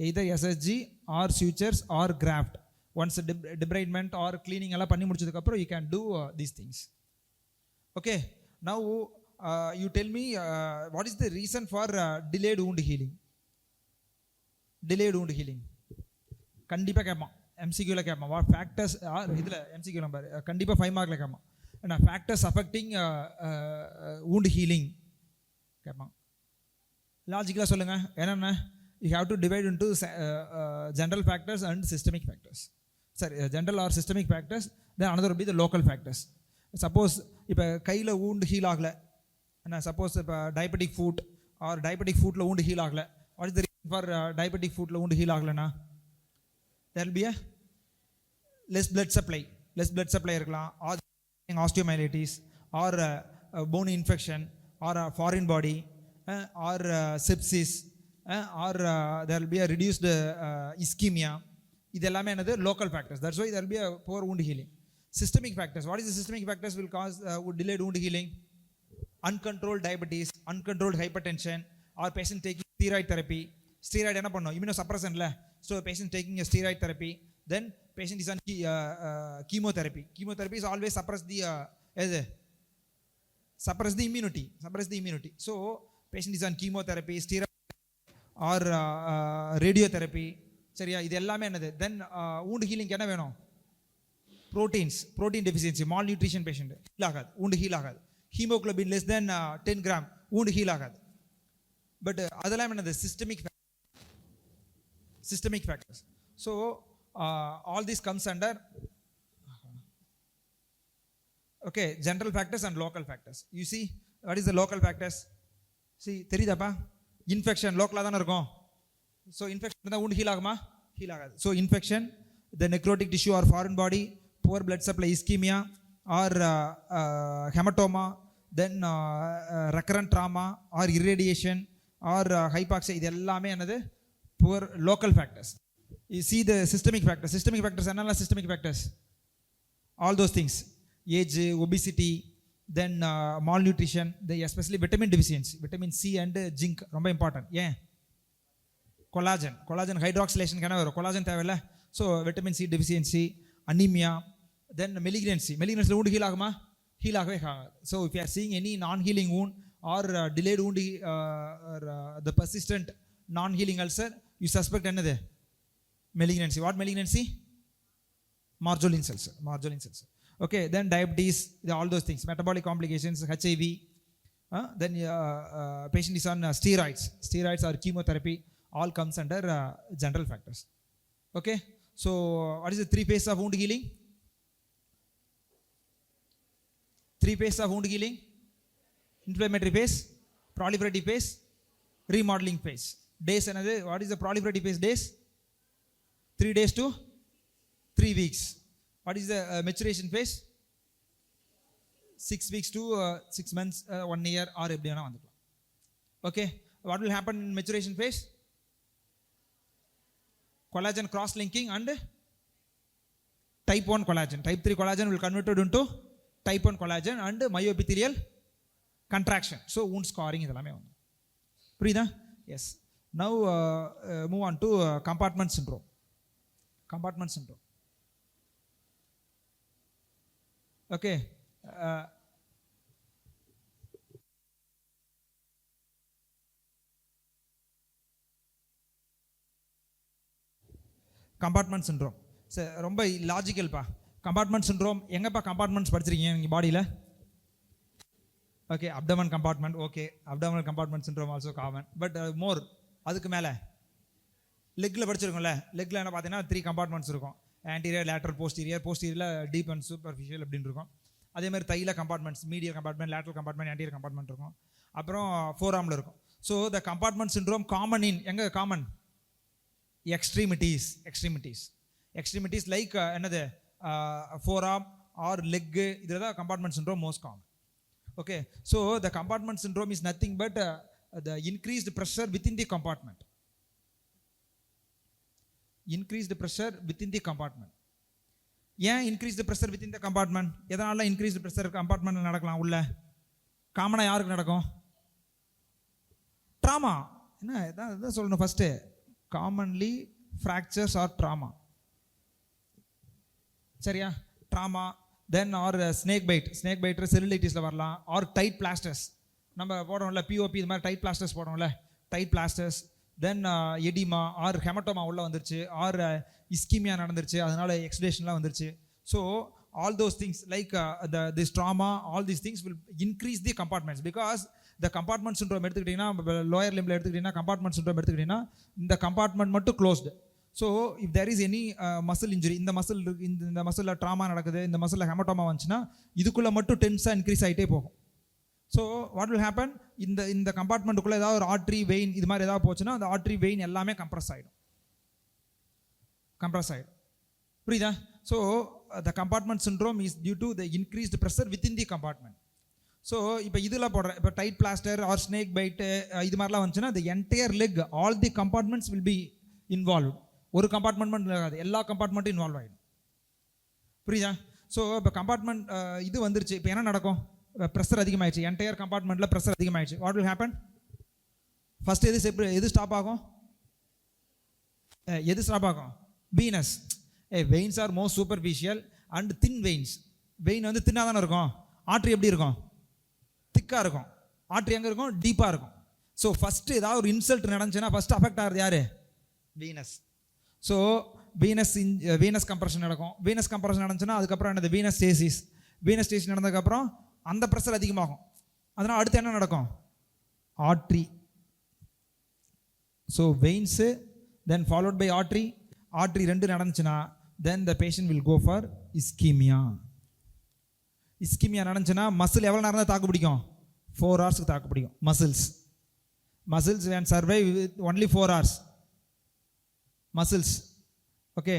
either SSG or sutures or graft. Once debridement or cleaning எல்லாம் பண்ணி முடிச்சதுக்கப்புறம் you can do these things. Okay, now you tell me what is the reason for delayed wound healing? Delayed wound healing கண்டிப்பாக கேட்பான், எம்சிக்யூவில் கேட்பான். What factors இதில் MCQ number கண்டிப்பாக 5 மார்க்கில் கேட்பான். ஏன்னா ஃபேக்டர்ஸ் அஃபெக்டிங் wound healing கேட்பான். லாஜிக்கலாக சொல்லுங்கள் என்னென்ன. you have to divide into general factors and systemic factors. Sorry, general or systemic factors, then another will be the local factors. Suppose இப்போ கையில் wound heal ஆகலை, என்ன சப்போஸ் இப்போ டயபெட்டிக் ஃபுட் ஆர் டயபெட்டிக் ஃபுட்டில் wound heal ஆகலை. What is the reason for diabetic ஃபுட்டில் wound heal ஆகலைன்னா, there will be a less blood supply இருக்கலாம், or osteomyelitis or bone infection or a foreign body or sepsis or there will be a reduced ischemia. இதெல்லாமே என்னது local factors. That's why there will be a poor wound healing. Systemic factors, what is the systemic factors will cause delayed wound healing? Uncontrolled diabetes, uncontrolled hypertension, or patient taking steroid therapy. Steroid என்ன பண்ணும், immunosuppressant ல. So patient taking a steroid therapy, then patient is on chemotherapy. Chemotherapy is always suppress the immunity. So patient is on chemotherapy, steroid or radiotherapy. சரியா, இது எல்லாமே என்னது. Then wound healing என்ன வேணும், protein deficiency, malnutrition patient heal ஆகாது, wound heal ஆகாது. Hemoglobin less than 10 gram, wound heal ஆகாது. But அதெல்லாம் என்னது, systemic factors. So all this comes under okay, general factors and local factors. You see what is the local factors? See தெரியுதாப்பா, infection லோக்கலா தான இருக்கும். So infection இருந்தா wound heal ஆகுமா, heal ஆகாது. So infection, the necrotic tissue or foreign body, poor blood supply, ischemia or hematoma, then recurrent trauma or irradiation or hypoxia, இது எல்லாமே என்னது poor local factors. You see the systemic factors. Systemic factors என்னென்ன systemic factors? All those things, age, obesity, then malnutrition, especially vitamin deficiency, vitamin C and zinc ரொம்ப important. ஏன், collagen hydroxylation என்ன வரும், collagen தேவையில்ல. So vitamin C deficiency, anemia, then malignancy wound heal ஆகுமா, heal ஆகவே ஆகாது. So if you are seeing any non-healing wound or delayed wound or the persistent non-healing ulcer, you suspect என்னது, malignancy. What malignancy? Marjolin ulcer. Okay, then diabetes, all those things, metabolic complications, HIV, then patient is on steroids or chemotherapy, all comes under general factors. Okay, so what is the 3 phases of wound healing? 3 phases of wound healing: inflammatory phase, proliferative phase, remodeling phase. Days another, what is the proliferative phase days? 3 days to 3 weeks. What is the maturation phase? 6 weeks to 6 months, 1 year or எப்படி வேணா வந்துக்கலாம். Okay, what will happen in maturation phase? Collagen cross linking and type 1 collagen, type 3 collagen will converted into type 1 collagen and myoepithelial contraction. So wound scarring இதெல்லாமே வந்து புரியுதா? Yes. Now move on to compartment syndrome. Okay, compartment syndrome ரொம்ப logical பா. Compartment syndrome எங்கப்பா compartments படிச்சிருக்கீங்க நீங்கள் பாடியில்? Okay, abdomen compartment, okay, abdomen compartment syndrome also common. But more அதுக்கு மேலே லெக்கில் படிச்சிருக்கோம்ல, லெக்கில் என்ன பார்த்தீங்கன்னா 3 கம்பார்ட்மெண்ட்ஸ் இருக்கும். ஆன்டீரியர், லேட்டரல், போஸ்டீரியரில் டீப் அண்ட் சூப்பர்ஃபிஷியல் அப்படின்னு இருக்கும். அதே மாதிரி தைல compartments, medial compartment, lateral compartment, anterior compartment இருக்கும். அப்புறம் ஃபோராமில் இருக்கும். So the compartment syndrome common in எங்கே காமன்? எக்ஸ்ட்ரீமிட்டிஸ் லைக் என்னது, forearm or leg, இதில் தான் compartment syndrome most common. Okay, so the compartment syndrome is nothing but the increased pressure within the compartment. ஏன் increase the pressure within the compartment? எதனால increase pressure கம்பார்ட்மெண்ட்டில் நடக்கலாம்? உள்ள காமனாக யாருக்கு நடக்கும்? ட்ராமா. என்ன இதான் சொல்லணும் first. Commonly fractures or trauma. சரியா? Trauma. Then or snake bite செல்லுலைட்டிஸில் வரலாம். ஆர் டைட் பிளாஸ்டர்ஸ் நம்ம போடுறோம்ல, பிஓபி இது மாதிரி டைட் பிளாஸ்டர்ஸ் போடுறோம்ல, tight plasters. Then oedema or haematoma உள்ள வந்துருச்சு, ஆர் இஸ்கிமியா நடந்துருச்சு, அதனால எக்ஸ்டேஷன்லாம் வந்துருச்சு. So all those things like this trauma, all these things will increase the compartments, because the compartment syndrome எடுத்துக்கிட்டிங்கன்னா லோயர் லிம்பில் எடுத்துக்கிட்டிங்கன்னா compartment syndrome எடுத்துக்கிட்டிங்கன்னா இந்த compartment மட்டும் closed. So if there is any muscle injury, இந்த மசிலில் ட்ராமா நடக்குது, இந்த மசிலில் haematoma வந்துச்சுன்னா இதுக்குள்ளே மட்டும் டென்ஸாக இன்க்ரீஸ் ஆகிட்டே போகும். ஸோ வாட் வில் ஹேப்பன், இந்த கம்பார்ட்மெண்ட்டுக்குள்ளே ஏதாவது ஒரு ஆர்ட்ரி வெயின் இது மாதிரி ஏதாவது போச்சுன்னா அந்த ஆர்ட்ரி வெயின் எல்லாமே கம்ப்ரஸ் ஆகிடும். புரியுதா? So the compartment syndrome is due to the increased pressure within the compartment. So இப்போ இதில் போடுற இப்போ tight plaster or snake bite இது மாதிரிலாம் வந்துச்சுன்னா the entire leg, all the compartments will be involved. ஒரு கம்பார்ட்மெண்ட் மட்டும் இருக்காது, எல்லா கம்பார்ட்மெண்ட்டும் இன்வால்வ் ஆகிடும். புரியுதா? ஸோ இப்போ கம்பார்ட்மெண்ட் இது வந்துருச்சு. இப்போ என்ன நடக்கும்? ப்ரெஷர் அதிகமாகிடுச்சு, என்டையர் கம்பார்ட்மெண்ட்டில் ப்ரெஷர் அதிகமாகிடுச்சு. What will happen? ஃபஸ்ட் எது ஸ்டாப் ஆகும்? எது ஸ்டாப் ஆகும்? Venous. Veins are most superficial and thin veins. Vein வந்து தின்னாக தானே இருக்கும். ஆர்ட்ரி எப்படி இருக்கும்? திக்காக இருக்கும். ஆர்ட்ரி எங்கே இருக்கும்? டீப்பாக இருக்கும். ஸோ ஃபஸ்ட்டு ஏதாவது ஒரு இன்சல்ட் நடந்துச்சுன்னா ஃபஸ்ட்டு அஃபெக்ட் ஆகிறது யார்? வீனஸ். ஸோ வீனஸ் கம்ப்ரெஷன் நடக்கும். வீனஸ் கம்ப்ரெஷன் நடந்துச்சுன்னா அதுக்கப்புறம் என்னது? வீனஸ் ஸ்டேசிஸ் நடந்ததுக்கப்புறம் அந்த ப்ரெஷர் அதிகமாகும். அதனால் அடுத்து என்ன நடக்கும்? Artery. So veins then followed by artery. Artery ரெண்டு நடந்துச்சுன்னா then the patient will go for ischemia. இஸ்கிமியா நடந்துச்சுன்னா மசில் எவ்வளோ நேரம் தான் தாக்கு பிடிக்கும்? 4 hours தாக்கு பிடிக்கும். Muscles can survive with only 4 hours. Muscles okay.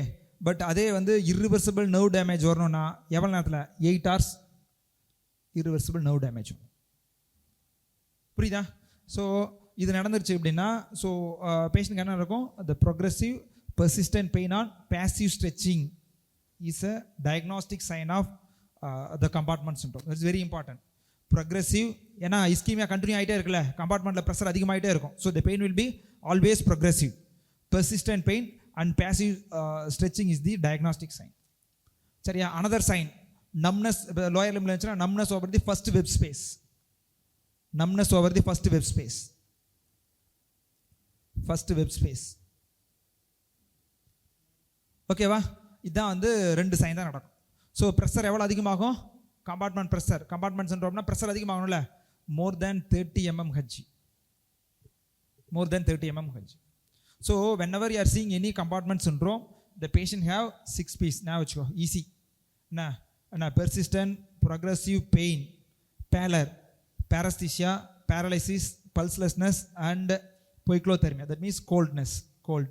But அதே வந்து irreversible nerve damage வரணும்னா எவ்வளோ நேரத்தில்? 8 hours irreversible nerve damage. புரியுதா? ஸோ இது நடந்துருச்சு அப்படின்னா ஸோ பேஷண்ட்க்கு என்ன இருக்கும்? the progressive persistent pain on passive stretching is a diagnostic sign of the compartment syndrome. That's very important. Progressive, ஏன்னா இஸ்கீமியா கண்டினியூ ஆகிட்டே இருக்குல்ல, கம்பார்ட்மெண்ட்டில் ப்ரெஷர் அதிகமாகிட்டே இருக்கும். So the pain will be always progressive. Persistent pain and passive stretching is the diagnostic sign. சரியா? another sign, numbness. Lower லிம்பில் இருந்துச்சுன்னா numbness over the first web space. numbness over the first web space. ஓகேவா? இதுதான் வந்து 2 sign தான் நடக்கும். So pressure எவ்வளோ அதிகமாகும்? Compartment pressure. Compartment சிண்ட்ரோம்னா ப்ரெஷர் அதிகமாகணும்ல, more than 30 mmHg. So whenever you are seeing any compartment syndrome, the patient have 6 P's. நான் வச்சுக்கோ, ஈஸி. என்ன? persistent progressive pain, pallor, paresthesia, paralysis, pulselessness and poikilothermia. That means cold.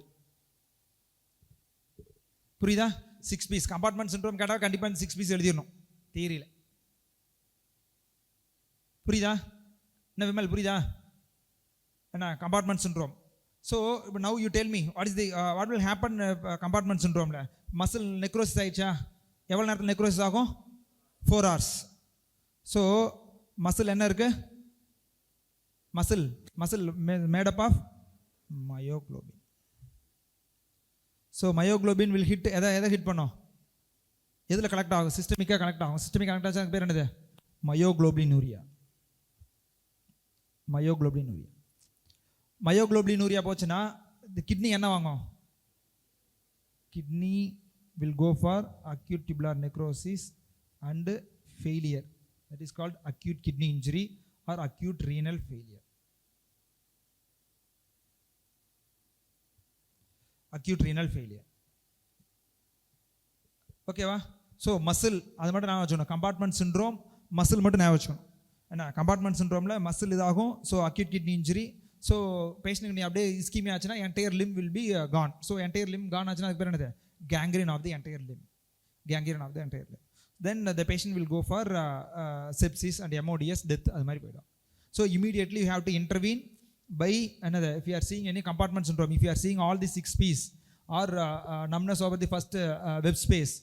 புரியுதா? 6 P's. Compartment syndrome கேட்டால் கண்டிப்பாக இந்த 6 P's எழுதிடணும் தியரியில். புரியுதா? என்ன விமல், புரியுதா? என்ன கம்பார்ட்மெண்ட் சிண்ட்ரோம்? ஸோ இப்போ now you tell me what will happen compartment சிண்ட்ரோமில்? மசில் நெக்ரோசிஸ் ஆகிடுச்சா? எவ்வளோ நேரத்தில் நெக்ரோசிஸ் ஆகும்? 4 hours. ஸோ மசில் என்ன இருக்குது? Muscle made up of myoglobin. So myoglobin will hit எதை ஹிட் பண்ணோம்? எதில் கலெக்ட் ஆகும்? சிஸ்டமிக்காக கனெக்ட் ஆகும். சிஸ்டமிக் கனெக்ட் ஆச்சு பேர் என்னது? மயோக்ளோபினூரியா. மயோக்ளோபினூரியா போச்சுன்னா இந்த கிட்னி என்ன வாங்கும்? Kidney will go for acute tubular necrosis and failure. That is called acute kidney injury or acute renal failure. ஓகேவா? ஸோ மசில் அது மட்டும் நான் வச்சுக்கணும். கம்பார்ட்மெண்ட் சிண்ட்ரோம் மசில் மட்டும் நான் வச்சுக்கணும். என்ன? கம்பார்ட்மெண்ட் சிண்ட்ரோமில் மசில் இதாகும். So acute kidney injury. So பேஷண்ட்டுக்கு நீ அப்படியே இஸ்கீமியா ஆச்சுன்னா entire limb will be gone. So entire limb gone ஆச்சுன்னா அதுக்கு பேர் என்னது? Gangrene of the entire limb. Then the patient will go for sepsis and MODS, death, அது மாதிரி போயிடும். So immediately you have to intervene by another. If you are seeing any compartment syndrome, if you are seeing all the 6 P's or numbness over the first web space,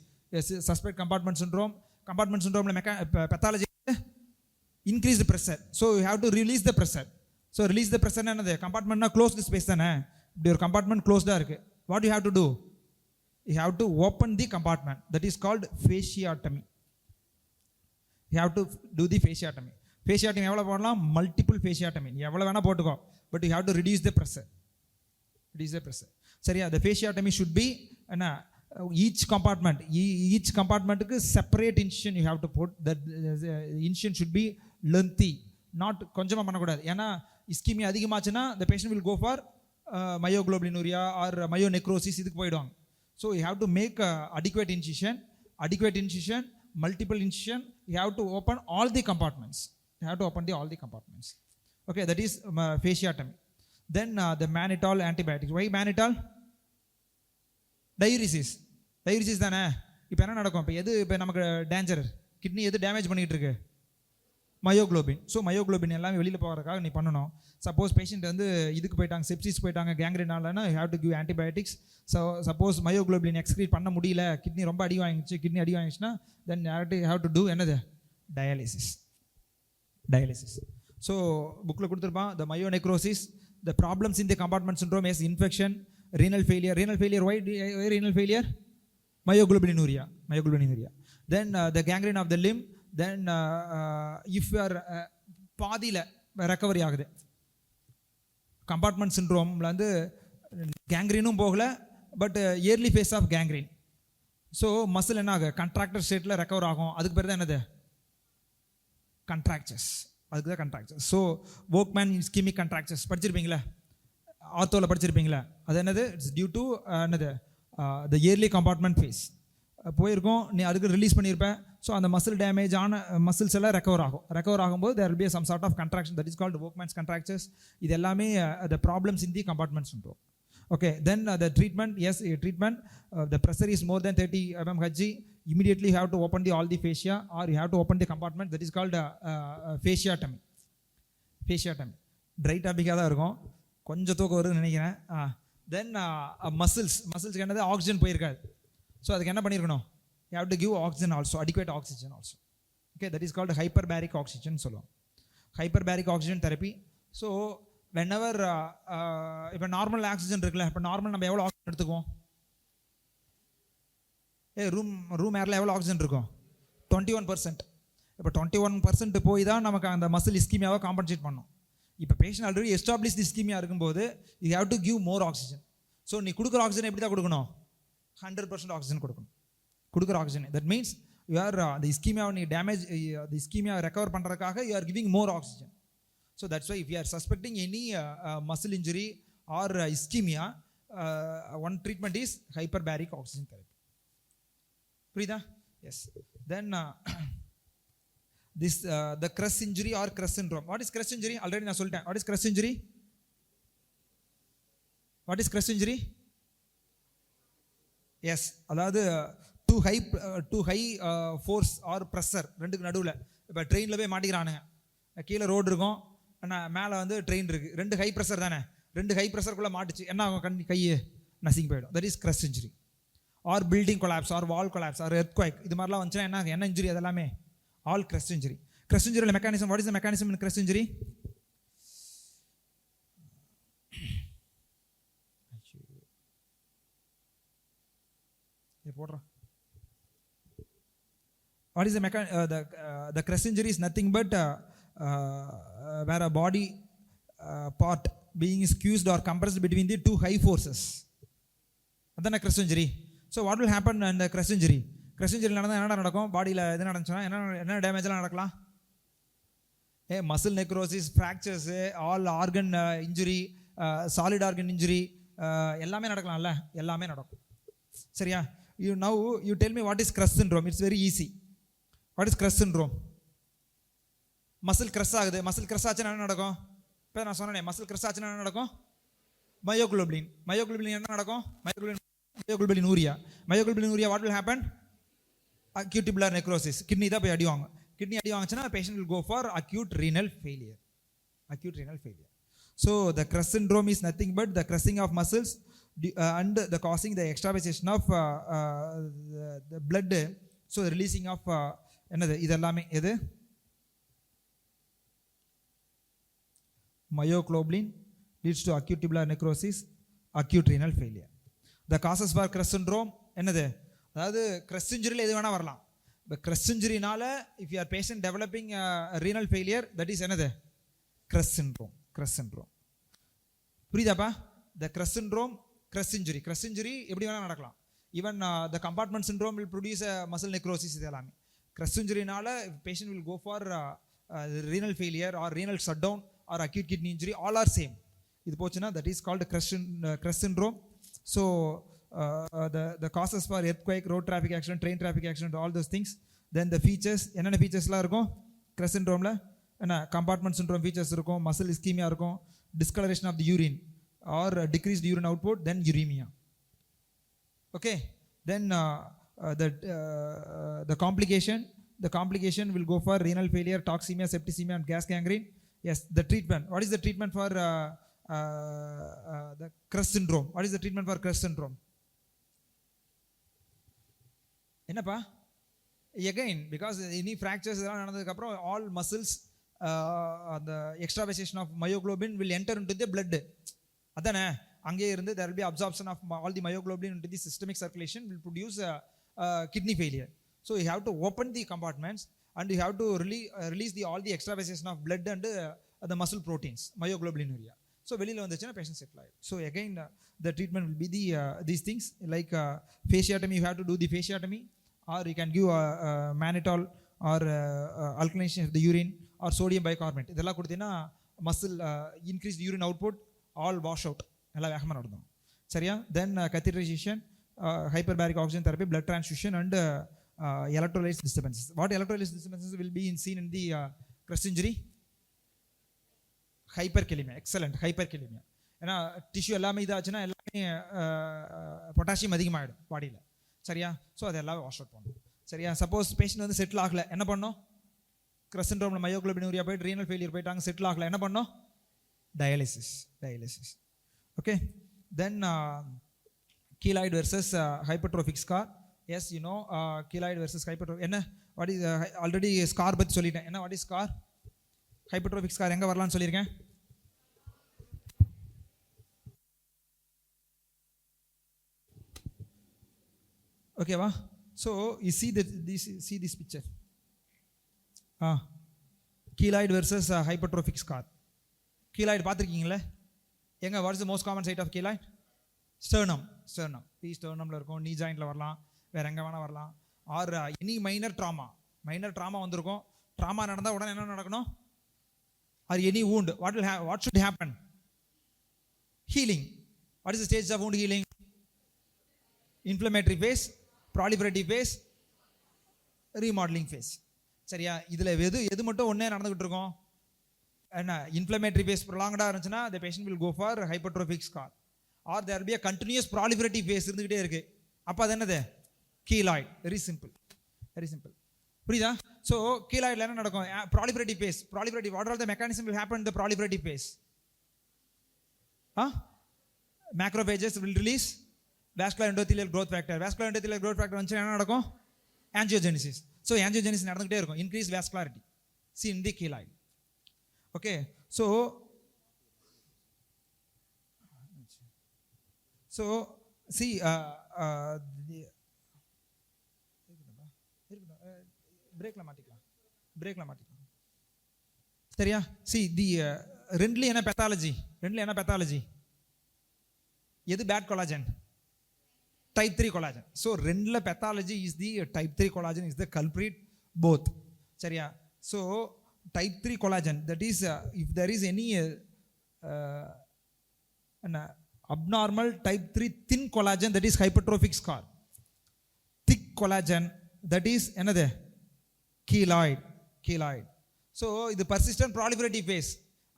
suspect compartment syndrome. Compartment syndrome pathology increased pressure, so you have to release the pressure. So release the pressure என்னது, compartment closed space தானே, இப்படி ஒரு compartment closed இருக்கு. What you have to do, you have to open the compartment, that is called fasciotomy. You have to do the fasciotomy. Fasciotomy எவ்வளவு போடலாம், multiple fasciotomy எவ்வளவு வேணா போட்டுக்கோ, but you have to reduce the pressure. சரியா? The fasciotomy should be each compartmentக்கு separate incision you have to put. That incision should be lengthy, not கொஞ்சமா பண்ணக்கூடாது. ஏன்னா ischemia அதிகமாச்சுன்னா the patient will go for myoglobinuria or myonecrosis, இதுக்கு போயிடுவாங்க. So you have to make adequate incision, multiple incision. You have to open all the compartments. All the compartments. Okay, that is fasciotomy. Then the mannitol antibiotics. Why mannitol? Diuresis தானே. இப்போ என்ன நடக்கும், இப்போ நமக்கு danger, kidney எது damage பண்ணிகிட்டு இருக்கு, myoglobin. So myoglobin எல்லாமே வெளியில் போகிறதுக்காக நீ பண்ணணும். சப்போஸ் பேஷண்ட் இதுக்கு போயிட்டாங்க, செப்சிஸ் போயிட்டாங்க, கேங்க்ரினாலனா you have to give antibiotics. So suppose myoglobin excrete பண்ண முடியல, கிட்னி ரொம்ப அடி வாங்கிச்சுன்னா then you have to do என்னது, டயாலிசிஸ். ஸோ புக்கில் கொடுத்துருப்பான், the myonecrosis, the problems in the compartment syndrome is infection, renal failure. Why renal failure? Myoglobinuria. Then the gangrene of the limb. Then if you are பாதியில் recovery ஆகுது, compartment சிண்ட்ரோம்ல கேங்க்ரீனும் போகல, but early phase of gangrene. So muscle என்ன ஆகும், contractor ஸ்டேட்டில் recover ஆகும். அதுக்கு பேர் தான் என்னது, கண்ட்ராக்சர்ஸ். அதுக்கு தான் கண்ட்ராக்சர்ஸ். ஸோ வோக்மேன் இஸ்கெமிக் கண்ட்ராக்சர்ஸ் படிச்சிருப்பீங்களா, ஆர்த்தோவில் படிச்சிருப்பீங்களா, அது என்னது, இட்ஸ் டியூ டு என்னது, த இயர்லி கம்பார்ட்மெண்ட் ஃபேஸ் போயிருக்கோம், நீ அதுக்கு ரிலீஸ் பண்ணியிருப்பேன். ஸோ அந்த மசில் டேமேஜ் ஆன மசில்ஸ் எல்லாம் ரெக்கவர் ஆகும்போது there will be some sort of contraction, that is called Volkmann's contractures. இது எல்லாமே the problems in the compartment syndrome. Okay, then the treatment. Yes, treatment, the pressure is more then 30 mmHg, immediately you have to open all the fascia, or you have to open the compartment, that is called fasciotomy. Dry டாபிக்காக தான் இருக்கும், கொஞ்சம் தூக்கம் வருதுன்னு நினைக்கிறேன். தென் மசில்ஸ்க்கு என்னது, oxygen போயிருக்காது. So அதுக்கு என்ன பண்ணியிருக்கணும், you have to give oxygen also, adequate oxygen also. Okay, that is called hyperbaric oxygen சொல்லுவோம், hyperbaric oxygen therapy. So whenever இப்போ நார்மல் ஆக்சிஜன் இருக்குல்ல, இப்போ நார்மல் நம்ம எவ்வளோ ஆக்சிஜன் எடுத்துக்குவோம், ரூம் ஏரில் எவ்வளோ ஆக்சிஜன் இருக்கும், 21%. இப்போ 21% போய் தான் நமக்கு அந்த மசில் இஸ்கீமியாவை காம்பன்சேட் பண்ணும். இப்போ பேஷண்ட் ஆல்ரெடி எஸ்டாப்ளிஷ் இஸ்கீமியா இருக்கும்போது you have to give more oxygen. So நீ கொடுக்குற ஆக்சிஜன் எப்படி தான் கொடுக்கணும், 100% ஆக்சிஜன் கொடுக்குற oxygen. That means you are அந்த இஸ்கீமியாவை நீ டேமேஜ், அந்த இஸ்கீமியா ரெக்கவர் பண்ணுறதுக்காக you are giving more oxygen. So that's why if you are suspecting any muscle injury or ischemia, one treatment is hyperbaric oxygen therapy. புரியுதா? Yes. Then this the Kress injury or Kress syndrome. What is Kress injury? Already நான் சொல்லிட்டேன். What is Kress injury? Yes, அதாவது too high force or pressure ரெண்டுக்கு நடுவில். இப்போ ட்ரெயினில் போய் மாட்டிக்கிறானுங்க, கீழே ரோடு இருக்கும், ஆனால் மேலே ட்ரெயின் இருக்குது, ரெண்டு ஹை ப்ரெஷர் தானே, ரெண்டு ஹை ப்ரெஷருக்குள்ளே மாட்டுச்சு, என்ன ஆகும், கையை நசிங்கி போயிடும். That is Kress injury. Or building collapse or wall collapse or earthquake, இது மாதிரிலாம் வந்துச்சுன்னா என்ன இன்ஜுரி, அதெல்லாமே all Kress injury. Kress injury mechanism. What is the mechanism in Kress injury? What is the the Kress injury is nothing but where a body part being squeezed or compressed between the two high forces. That's a Kress injury. So what will happen in the Kress injury? Kress injury நடந்தால் என்ன நடக்கும், பாடியில் எது நடந்துச்சுன்னா என்ன டேமேஜ்லாம் நடக்கலாம், muscle necrosis, fractures, all organ injury, solid organ injury, எல்லாமே நடக்கலாம்ல, எல்லாமே நடக்கும். சரியா? You tell me what is Kress syndrome. It's very easy. What is Kress syndrome? Muscle crush ஆகுது, மசில் க்ரஸ் ஆச்சுன்னா என்ன நடக்கும், இப்போ நான் சொன்னேன், மசில் க்ரஸ் ஆச்சுன்னா என்ன நடக்கும், மயோகுளோபின் என்ன நடக்கும், myoglobinuria. What will happen, acute tubular necrosis, kidney தான் போய் அடி வாங்கும். கிட்னி அடி வாங்குச்சுன்னா patient will go for acute renal failure. So the Kress syndrome is nothing but the crushing of muscles and the causing the extravasation of the blood, so the releasing of என்னது இதெல்லாமே எது myoglobin leads to acute tubular necrosis, acute renal failure. The causes for Crest syndrome என்னது, அதாவது Crest injury எது வேணா வரலாம். இப்போ Crest injuryனால if you are patient developing renal failure, that is என்னது Crest syndrome. Crest syndrome புரியுதாப்பா? the Crest syndrome, Crest injury எப்படி வேணா நடக்கலாம். even the compartment syndrome will produce a muscle necrosis. இது எல்லாமே Crest injuryனால patient will go for renal failure or renal shutdown or acute kidney injury, all are same. இது போச்சுன்னா that is called Crest syndrome. So the causes for earthquake, road traffic accident, train traffic accident, all those things. Then the features, என்னென்ன featuresலாம் இருக்கும் Crest syndromeல? என்ன compartment syndrome features இருக்கும், muscle ischemia இருக்கும், discoloration of the urine or decreased urine output, then uremia. Okay, then the complication will go for renal failure, toxemia, septicemia and gas gangrene. Yes, the treatment. What is the treatment for the Crest syndrome? What is the treatment for Crest syndrome? என்னப்பா? Again, because any fractures எல்லாம் நடந்ததுக்கு அப்புறம் all muscles, the extravasation of myoglobin will enter into the blood. அதானே, அங்கே இருந்து there will be absorption of all the myoglobin into the systemic circulation, will produce kidney failure. So you have to open the compartments and you have to release all the extravasation of blood and the muscle proteins, myoglobinuria. So வெளியில வந்துச்சுன்னா patient settle ஆயிடும். So again the treatment will be these things like fasciotomy. You have to do the fasciotomy, or you can give mannitol or alkalination of the urine or sodium bicarbonate. இதெல்லாம் கொடுத்தீங்கன்னா muscle increased urine output, all wash out, எல்லாம் வேகமாக நடந்துடும். சரியா? Then catheterization, hyperbaric oxygen therapy, blood transfusion and electrolytes disturbances. What electrolytes disturbances will be seen in the Crest injury? Hyperkalemia. Excellent. Hyperkalemia. ஏன்னா tissue எல்லாமே இதாச்சுன்னா எல்லாமே potassium அதிகமாகிடும் பாடியில். சரியா? So அது எல்லாமே வாஷ் அவுட் பண்ணணும். சரியா? சப்போஸ் பேஷண்ட் வந்து செட்டில் ஆகலை, என்ன பண்ணோம்? Crest syndrome மயோக்ளோபினுரியா போயிட்டு ரீனல் ஃபெயிலியர் போயிட்டாங்க, செட்டில் ஆகலை, என்ன பண்ணோம்? Dialysis. Okay, then keloid versus hypertrophic scar. Yes, you know keloid versus hypertrophic. என்ன what is already scar பத்தி சொல்லிட்டேன். என்ன what is scar? Hypertrophic scar எங்க வரலாம்னு சொல்லியிருக்கேன். ஓகேவா? So you see this picture. Keloid versus hypertrophic scar. Keloid பார்த்துருக்கீங்களே எங்க? what is the most common site of keloid? sternum. sternumல இருக்கும், knee jointல வரலாம், வேற எங்க வேணா வரலாம். or any minor trauma வந்திருக்கும். ட்ராமா நடந்தால் உடனே என்ன நடக்கணும்? or any wound, what should happen? Healing. What is the stage of wound healing? Inflammatory phase, proliferative phase, remodeling phase. சரியா? இதுல எது மட்டும் ஒண்ணே நடந்துகிட்டு இருக்கும்? என்ன, இன்ஃப்ளமேட்டரி ஃபேஸ் ப்ரொலாங்டா இருந்துச்சுன்னா the patient will go for hypertrophic scar, or there will be a continuous proliferative phase இருந்துகிட்டே இருக்கு. அப்ப அது என்னது? keloid. Very simple. புரியுதா? So keloidல என்ன நடக்கும்? proliferative phase. What are the mechanism will happen in the proliferative phase? Macrophages will release vascular endothelial growth factor. Vascular endothelial growth factor வந்துச்சு என்ன நடக்கும்? angiogenesis. So angiogenesis நடந்துகிட்டே இருக்கும், increased vascularity. See in the keloid. Okay, so see பிரேக்ல மாட்டிக்கலாம். சரியா? see the ரெண்டுல என்ன pathology? எது bad collagen? type 3 collagen. So ரெண்டுல pathology is the type 3 collagen is the culprit both. சரியா? so type 3 collagen, that is if there is any abnormal type 3 thin collagen, that is hypertrophic scar. Thick collagen, that is another keloid. So இது persistent proliferative phase.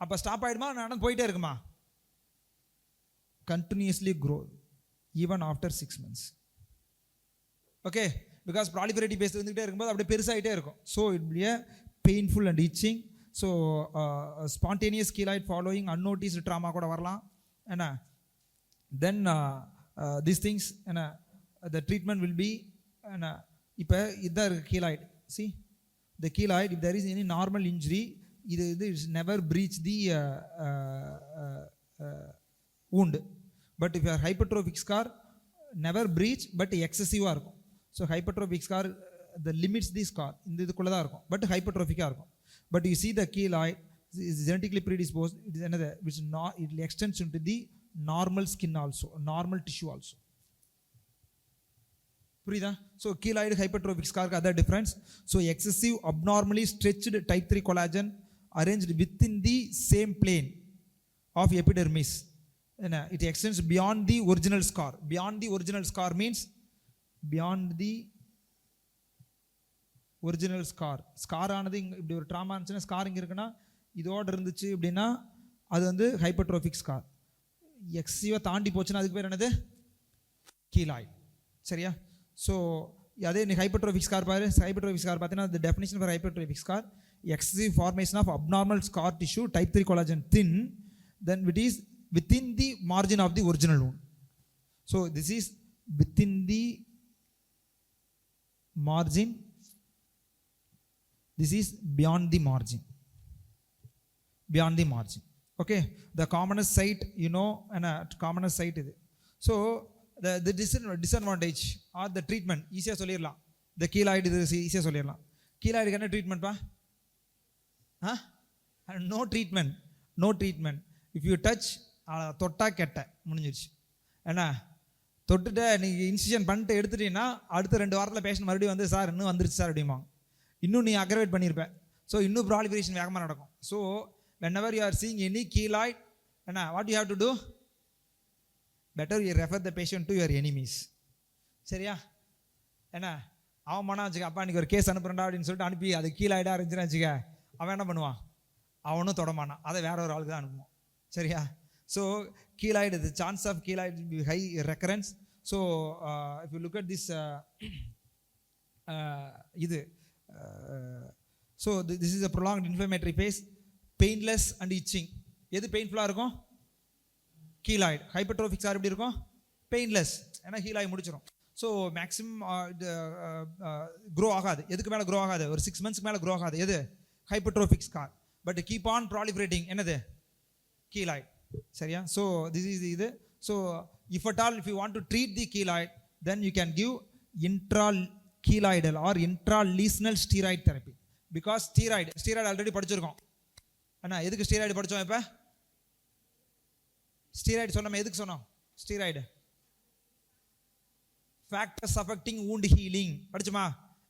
அப்ப stop ஆயிடுமா, நடந்து போயிட்டே இருக்குமா? continuously grow even after 6 months. okay, because proliferative phase இருந்துகிட்டே இருக்கும்போது அப்படியே பெருசாயிட்டே இருக்கும். so it will be a painful and itching. so spontaneous keloid following unnoticed trauma கூட வரலாம். என்ன, then these things and the treatment will be and இப்போ இதான் இருக்குது keloid. See the keloid, if there is any normal injury, இது is never breach the wound. But if you are hypertrophic scar, never breach but excessive இருக்கும். So hypertrophic scar the limits the scar இந்த இதுக்குள்ள தான் இருக்கும், but ஹைப்பர்ட்ரோஃபிக்காக இருக்கும். But you see the keloid is genetically predisposed, it is another which not, it extends into the normal skin also, normal tissue also. புரியுதா? So keloid hypertrophic scar other difference. So excessive abnormally stretched type 3 collagen arranged within the same plane of epidermis, and it extends beyond the original scar. Beyond the original scar means beyond the original scar. Scar ஆனது இப்படி ஒரு drama இருந்துச்சுன்னா, scar இங்கே இருக்குன்னா இதோடு இருந்துச்சு அப்படின்னா அது வந்து ஹைப்பர்ட்ரோஃபிக் ஸ்கார். எக்ஸசிவாக தாண்டி போச்சுன்னா அதுக்கு பேர் என்னது? கீலாய்டு. சரியா? ஸோ அதே நீ ஹைப்பர்ட்ரோஃபிக் ஸ்கார் பாரு. ஹைப்பர்ட்ரோஃபிக் ஸ்கார் பார்த்தீங்கன்னா the definition for hypertrophic scar, excessive formation of abnormal scar tissue type 3 collagen thin, then it is within the margin of the original wound. So this is within the margin, this is beyond the margin, beyond the margin. Okay, the commonest site you know, and commonest site இது. So the disadvantage or the treatment ஈஸியாக சொல்லிடலாம். the keloid இது ஈஸியாக சொல்லிடலாம். கீலாய்டுக்கு என்ன treatment பா? no treatment, no treatment. if you touch தொட்டா கெட்ட முடிஞ்சிருச்சு. ஏன்னா தொட்டுட்டு நீங்கள் இன்சிஷன் பண்ணிட்டு எடுத்துட்டீங்கன்னா அடுத்த 2 வாரத்தில் பேஷண்ட் மறுபடியும் வந்து சார் இன்னும் வந்துருச்சு சார் அப்படிம்பாங்க. இன்னும் நீ அக்ரவேட் பண்ணியிருப்பேன். ஸோ இன்னும் ப்ராலிஃபரேஷன் வேகமாக நடக்கும். So whenever you are seeing any keloid, what you have to do? Better you refer the patient to your enemies. சரியா? ஏன்னா அவன் பண்ணா வச்சுக்க, அப்பா இன்றைக்கி ஒரு கேஸ் அனுப்புறேன்டா அப்படின்னு சொல்லிட்டு அனுப்பி அது கீலாய்டாக இருந்துச்சுன்னு வச்சுக்க, அவன் என்ன பண்ணுவான்? அவனும் தொடமானான், அதை வேற ஒரு ஆளுக்கு தான் அனுப்புவான். சரியா? So keloid, the chance of keloid will be high recurrence. So if you look at this இது so this is a prolonged inflammatory phase, painless and itching. எது பெயின்ஃபுல்லாக இருக்கும்? keloid. hypertrophic scar எப்படி இருக்கும்? painless, ஏன்னா heal ஆகி முடிச்சிடும். So maximum grow ஆகாது. எதுக்கு மேலே க்ரோ ஆகாது? ஒரு 6 months மேலே க்ரோ ஆகாது. எது? Hypertrophic scar. But keep on proliferating. என்னது? keloid. சரியா? ஸோ திஸ் இஸ் இது. So if at all if you want to treat the keloid, then you can give intrakeloidal or intralesional steroid therapy. Because steroid already படிச்சிருக்கோம். அண்ணா எதுக்கு steroid படித்தோம்? இப்போ steroid சொன்னோம். எதுக்கு சொன்னோம் steroid? Factors affecting wound healing படிச்சோமா?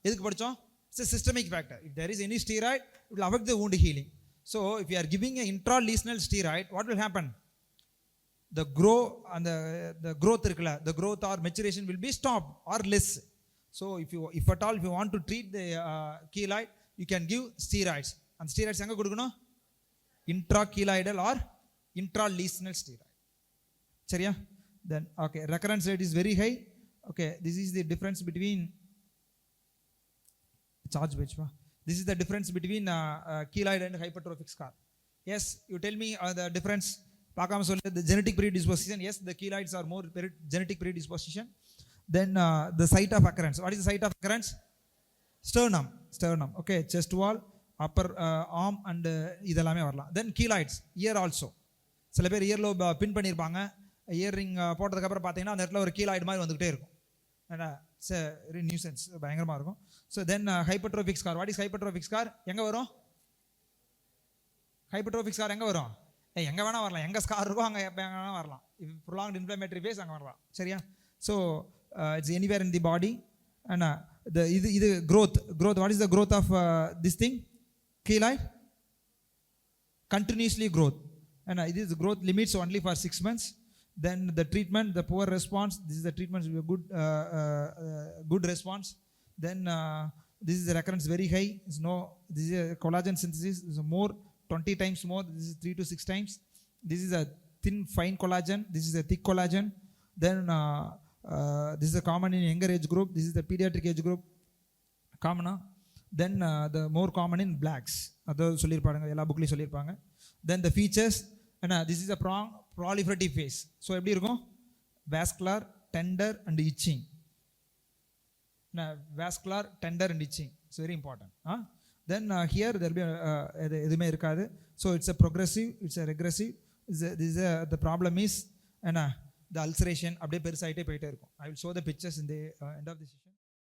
எதுக்கு படித்தோம்? It's a systemic factor. if there is any steroid, it will affect the wound healing. So if you are giving a intralesional steroid, what will happen? The growth இருக்குல்ல, the growth or maturation will be stopped or less. So if at all if you want to treat the keloid, you can give steroids. and steroids எங்க கொடுக்கணும்? intrakeloidal or intralesional steroid. சரியா? then okay, recurrence rate is very high. okay, this is the difference between charge batch. This is the difference between keloid and hypertrophic scar. Yes, you tell me the difference. பார்க்காம சொல்ல. the genetic predisposition, yes, the keloids are more genetic predisposition. then the site of occurrence. what is the site of occurrence? sternum. okay, chest wall, upper arm and இதெல்லாமே வரலாம். then keloids, ear also. சில பேர் இயர்ல பின் பண்ணியிருப்பாங்க. Year ring போட்டதுக்கப்புறம் பார்த்தீங்கன்னா அந்த இடத்துல ஒரு கீலாய்டு மாதிரி வந்துக்கிட்டே இருக்கும். நியூசன்ஸ் பயங்கரமாக இருக்கும். So then hypertrophic scar. What is hypertrophic scar? எங்கே வரும்? ஹைப்பர்ட்ரோஃபிக் ஸ்கார் எங்கே வரும்? எங்கே வேணால் வரலாம். எங்கே ஸ்கார் இருக்கோ அங்கே எப்போ எங்கே வேணால் வரலாம். ப்ரொலாங்ட் இன்ஃப்ளமேட்டரி ஃபேஸ் அங்கே வரலாம். சரியா? So it's anywhere in the body. And இது growth. What is the growth of this thing? keloid continuously growth. and it is growth limits only for 6 months. then the treatment, the poor response, this is the treatment will be a good response. then this is the recurrence very high. This is a collagen synthesis is more 20 times more. This is 3 to 6 times. this is a thin fine collagen, this is a thick collagen. then this is a common in younger age group, this is the pediatric age group common. then the more common in blacks. அதாவது சொல்லியிருப்பாங்க, எல்லா புக்லேயும் சொல்லியிருப்பாங்க. then the features, this is a proliferative phase. So எப்படி இருக்கும்? vascular, tender and itching. Vascular, tender and itching. It's very important. Then here there will be எதுவுமே இருக்காது. So it's a progressive, it's a regressive. The problem is the ulceration அப்படியே பெருசாயிட்டே போயிட்டே இருக்கும். I will show the pictures in the end of the session.